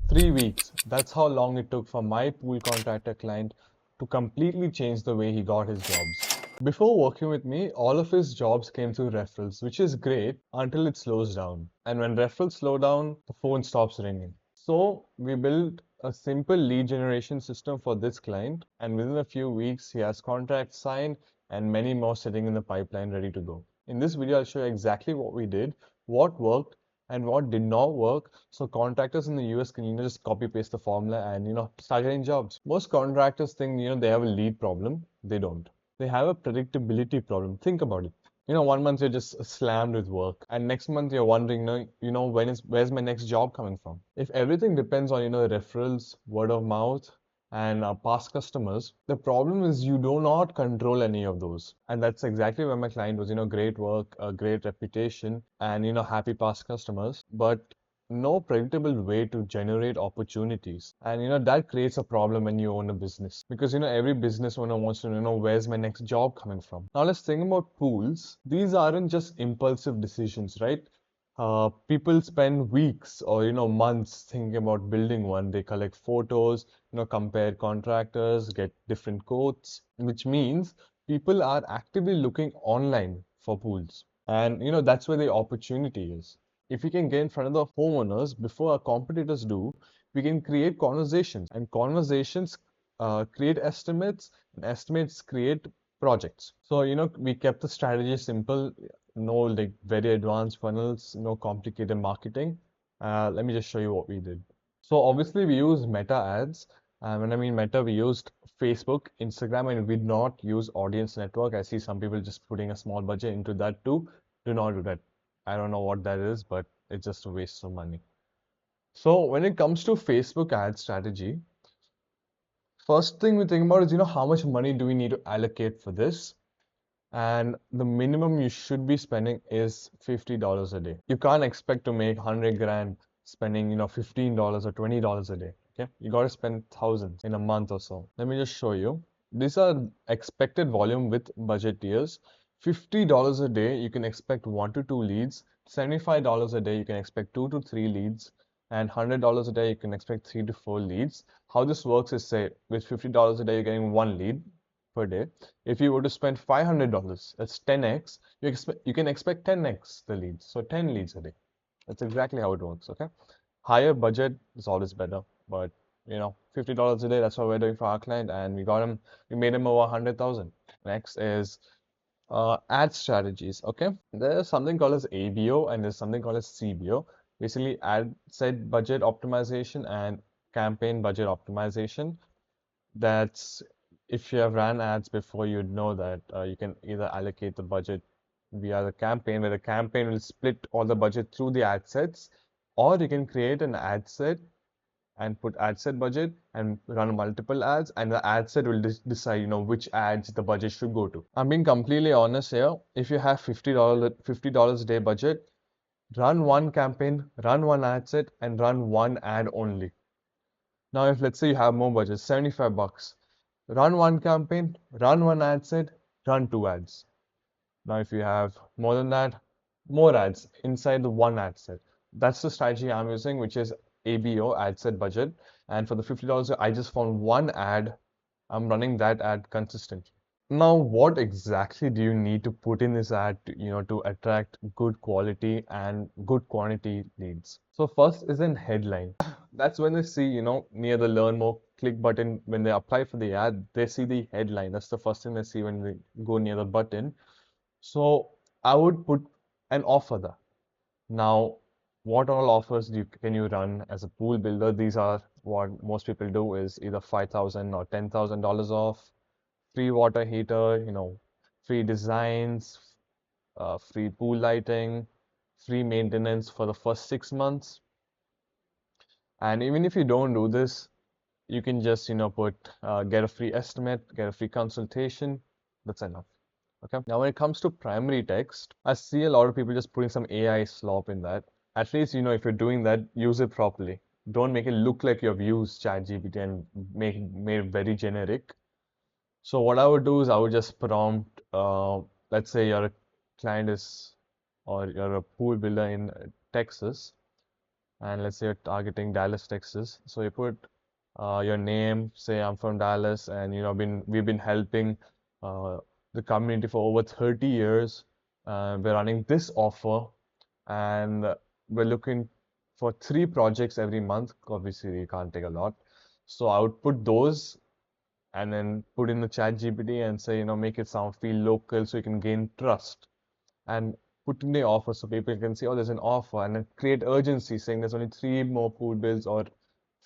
3 weeks. That's how long it took for my pool contractor client to completely change the way he got his jobs. Before working with me, all of his jobs came through referrals, which is great until it slows down. And when referrals slow down, the phone stops ringing. So we built a simple lead generation system for this client, and within a few weeks, he has contracts signed and many more sitting in the pipeline ready to go. In this video, I'll show you exactly what we did, what worked, and what did not work, so contractors in the US can just copy paste the formula and start getting jobs. Most contractors think they have a lead problem. They don't. They have a predictability problem. Think about it. 1 month you're just slammed with work, and next month you're wondering, where's my next job coming from? If everything depends on referrals, word of mouth, and past customers, the problem is you do not control any of those. And that's exactly where my client was, great work, a great reputation, and happy past customers, but no predictable way to generate opportunities. And that creates a problem when you own a business, because every business owner wants to know where's my next job coming from. Now let's think about pools. These aren't just impulsive decisions, right? People spend weeks or months thinking about building one. They collect photos, compare contractors, get different quotes, which means people are actively looking online for pools. And that's where the opportunity is. If we can get in front of the homeowners before our competitors do, we can create conversations, and conversations create estimates, and estimates create projects. So we kept the strategy simple. No like very advanced funnels, no complicated marketing. Let me just show you what we did. So obviously we use meta ads. When I mean meta, we used Facebook, Instagram, and we did not use audience network. I see some people just putting a small budget into that too. Do not do that. I don't know what that is, but it's just a waste of money. So when it comes to Facebook ad strategy, first thing we think about is how much money do we need to allocate for this? And the minimum you should be spending is $50 a day. You can't expect to make 100 grand spending, $15 or $20 a day. Okay, you got to spend thousands in a month or so. Let me just show you. These are expected volume with budget tiers. $50 a day, you can expect 1 to 2 leads. $75 a day, you can expect 2 to 3 leads. And $100 a day, you can expect 3 to 4 leads. How this works is, say, with $50 a day, you're getting 1 lead per day. If you were to spend $500, that's 10x, you can expect 10x the leads. So 10 leads a day. That's exactly how it works, okay? Higher budget is always better, but $50 a day, that's what we're doing for our client, and we made him over 100,000. Next is ad strategies, okay? There's something called as ABO and there's something called as CBO. Basically, ad set budget optimization and campaign budget optimization. That's if you have ran ads before, you'd know that you can either allocate the budget via the campaign, where the campaign will split all the budget through the ad sets, or you can create an ad set and put ad set budget and run multiple ads, and the ad set will decide which ads the budget should go to. I'm being completely honest here. If you have $50 a day budget, run one campaign, run one ad set, and run one ad only. Now, if let's say you have more budget, 75 bucks, run one campaign, run one ad set, run 2 ads. Now, if you have more than that, more ads inside the one ad set. That's the strategy I'm using, which is ABO, ad set budget. And for the $50, I just found one ad. I'm running that ad consistently. Now, what exactly do you need to put in this ad to attract good quality and good quantity leads? So first is in headline. That's when they see, near the learn more click button, when they apply for the ad, they see the headline. That's the first thing they see when they go near the button. So I would put an offer there. Now, what all offers can you run as a pool builder? These are what most people do is either $5,000 or $10,000 off, free water heater, free designs, free pool lighting, free maintenance for the first 6 months. And even if you don't do this, you can just get a free estimate, get a free consultation. That's enough. Okay. Now, when it comes to primary text, I see a lot of people just putting some AI slop in that. At least, if you're doing that, use it properly. Don't make it look like you've used ChatGPT and made it very generic. So what I would do is I would just prompt, let's say you're a client or you're a pool builder in Texas. and let's say you're targeting Dallas, Texas. So you put your name, say I'm from Dallas, and we've been helping uh, the community for over 30 years. We're running this offer, and we're looking for 3 projects every month. Obviously, you can't take a lot, so I would put those and then put in the chat GPT and say, make it sound feel local so you can gain trust and put in the offer so people can see, oh, there's an offer, and then create urgency saying there's only 3 more pool bills or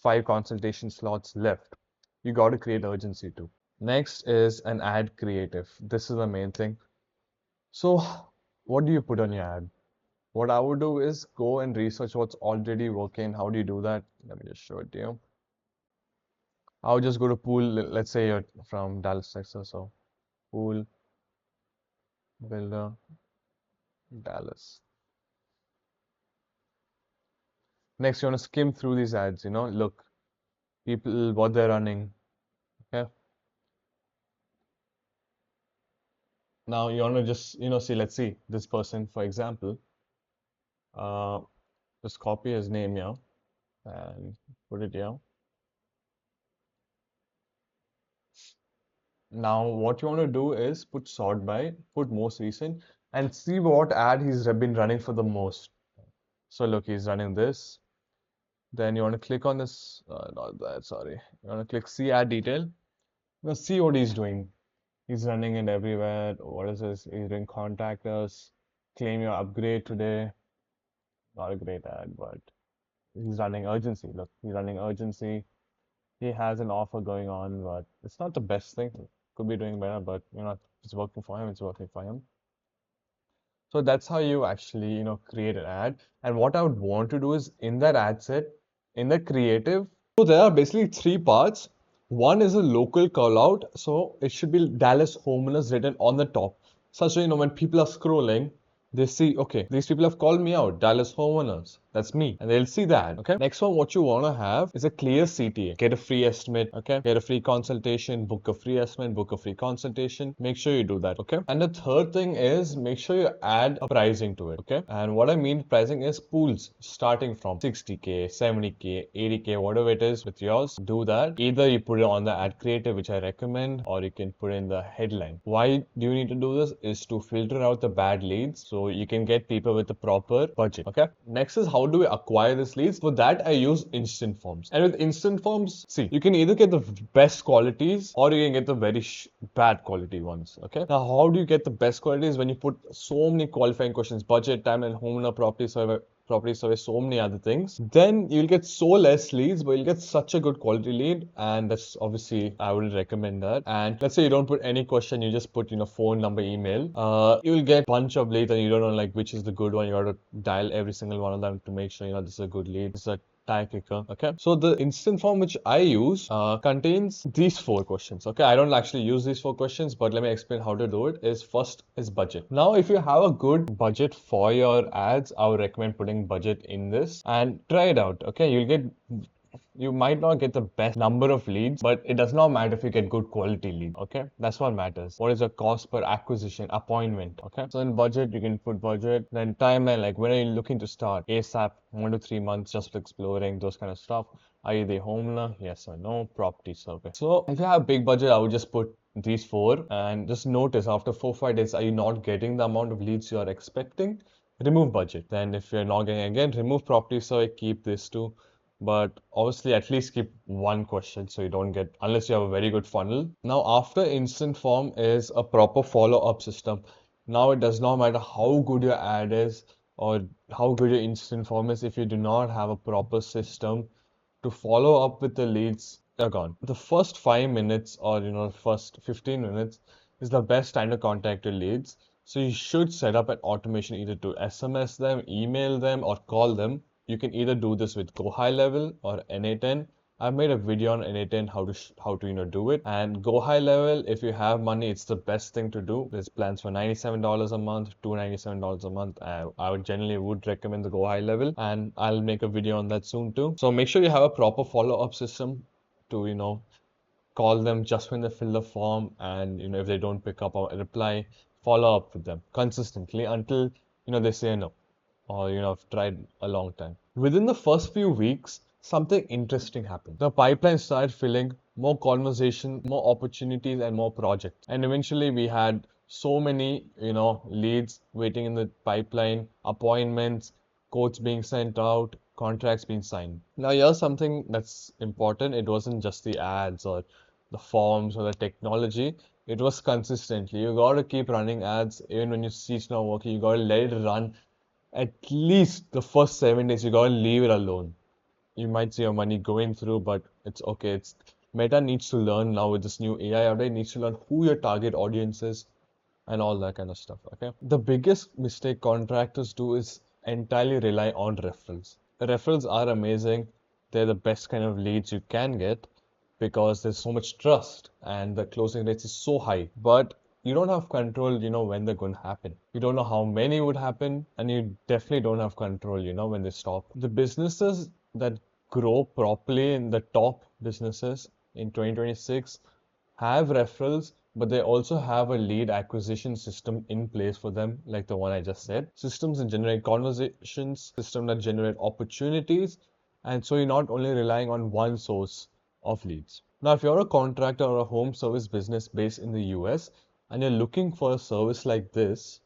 5 consultation slots left. You got to create urgency too. Next is an ad creative. This is the main thing. So, what do you put on your ad? What I would do is go and research what's already working. How do you do that? Let me just show it to you. I would just go to pool. Let's say you're from Dallas, Texas, so pool builder Dallas. Next, you want to skim through these ads, look, people, what they're running. Okay. Now you want to just, see, let's see this person, for example, uh, just copy his name here and put it here. Now, what you want to do is put sort by, put most recent, and see what ad he's been running for the most. So look, he's running this. Then you want to click on this, not that, sorry. You want to click see ad detail. Now see what he's doing. He's running it everywhere. What is this? He's doing contractors. Claim your upgrade today. Not a great ad, but he's running urgency. Look, he's running urgency. He has an offer going on, but it's not the best thing. Could be doing better, but it's working for him. It's working for him. So that's how you actually, create an ad. And what I would want to do is in that ad set, in the creative, so there are basically 3 parts. One is a local call out. So it should be Dallas homeowners written on the top. Such that, when people are scrolling, they see, okay, these people have called me out, Dallas homeowners. That's me. And they'll see that. Okay. Next one, what you want to have is a clear CTA. Get a free estimate. Okay. Get a free consultation, book a free estimate, book a free consultation. Make sure you do that. Okay. And the third thing is make sure you add a pricing to it. Okay. And what I mean pricing is pools starting from 60K, 70K, 80K, whatever it is with yours. Do that. Either you put it on the ad creative, which I recommend, or you can put in the headline. Why do you need to do this? Is to filter out the bad leads so you can get people with the proper budget. Okay. Next is how do we acquire these leads? For that, I use instant forms. And with instant forms, see, you can either get the best qualities or you can get the very bad quality ones. Okay. Now, how do you get the best qualities? When you put so many qualifying questions, budget, time, and homeowner property survey, so many other things, then you'll get so less leads, but you'll get such a good quality lead. And that's obviously, I would recommend that. And let's say you don't put any question, you just put, phone number, email, you'll get a bunch of leads and you don't know like which is the good one. You got to dial every single one of them to make sure, this is a good lead. This is a tie kicker. Okay. So the instant form which I use contains these 4 questions. Okay. I don't actually use these 4 questions, but let me explain how to do it. Is first is budget. Now, if you have a good budget for your ads, I would recommend putting budget in this and try it out. Okay. You might not get the best number of leads, but it does not matter if you get good quality lead. Okay. That's what matters. What is the cost per acquisition appointment? Okay. So in budget, you can put budget, then timeline, like when are you looking to start? ASAP, 1 to 3 months, just exploring, those kind of stuff. Are you the homeowner? Yes or no? Property survey. So if you have big budget, I would just put these 4 and just notice after 4-5 days, are you not getting the amount of leads you are expecting? Remove budget. Then if you're not getting again, remove property survey, keep this 2. But obviously at least keep 1 question so you don't get, unless you have a very good funnel. Now after instant form is a proper follow-up system. Now it does not matter how good your ad is or how good your instant form is, if you do not have a proper system to follow up with the leads, they're gone. The first 5 minutes or first 15 minutes is the best time to contact your leads. So you should set up an automation either to SMS them, email them, or call them. You can either do this with Go High Level or NA10. I've made a video on NA10 how to do it. And Go High Level, if you have money, it's the best thing to do. There's plans for $97 a month, $297 a month. I would generally recommend the Go High Level, and I'll make a video on that soon too. So make sure you have a proper follow-up system to call them just when they fill the form, and if they don't pick up or reply, follow up with them consistently until they say no. or I've tried a long time. Within the first few weeks, something interesting happened. The pipeline started filling, more conversation, more opportunities, and more projects. And eventually, we had so many, leads waiting in the pipeline, appointments, quotes being sent out, contracts being signed. Now, here's something that's important. It wasn't just the ads or the forms or the technology. It was consistently. You got to keep running ads even when you see it's not working. You got to let it run at least the first 7 days. You got to leave it alone. You might see your money going through, but it's okay. It's Meta needs to learn now with this new AI update. It needs to learn who your target audience is and all that kind of stuff. Okay. The biggest mistake contractors do is entirely rely on referrals. Referrals are amazing. They're the best kind of leads you can get because there's so much trust and the closing rates is so high. But you don't have control, when they're going to happen. You don't know how many would happen, and you definitely don't have control, when they stop. The businesses that grow properly in the top businesses in 2026 have referrals, but they also have a lead acquisition system in place for them, like the one I just said. Systems that generate conversations, systems that generate opportunities, and so you're not only relying on one source of leads. Now, if you're a contractor or a home service business based in the US and you're looking for a service like this,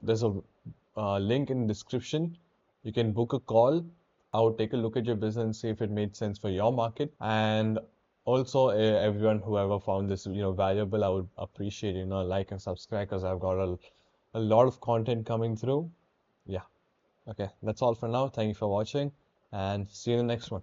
there's a link in the description. You can book a call. I would take a look at your business and see if it made sense for your market. And also, everyone who ever found this, valuable, I would appreciate, like and subscribe because I've got a lot of content coming through. Yeah. Okay. That's all for now. Thank you for watching and see you in the next one.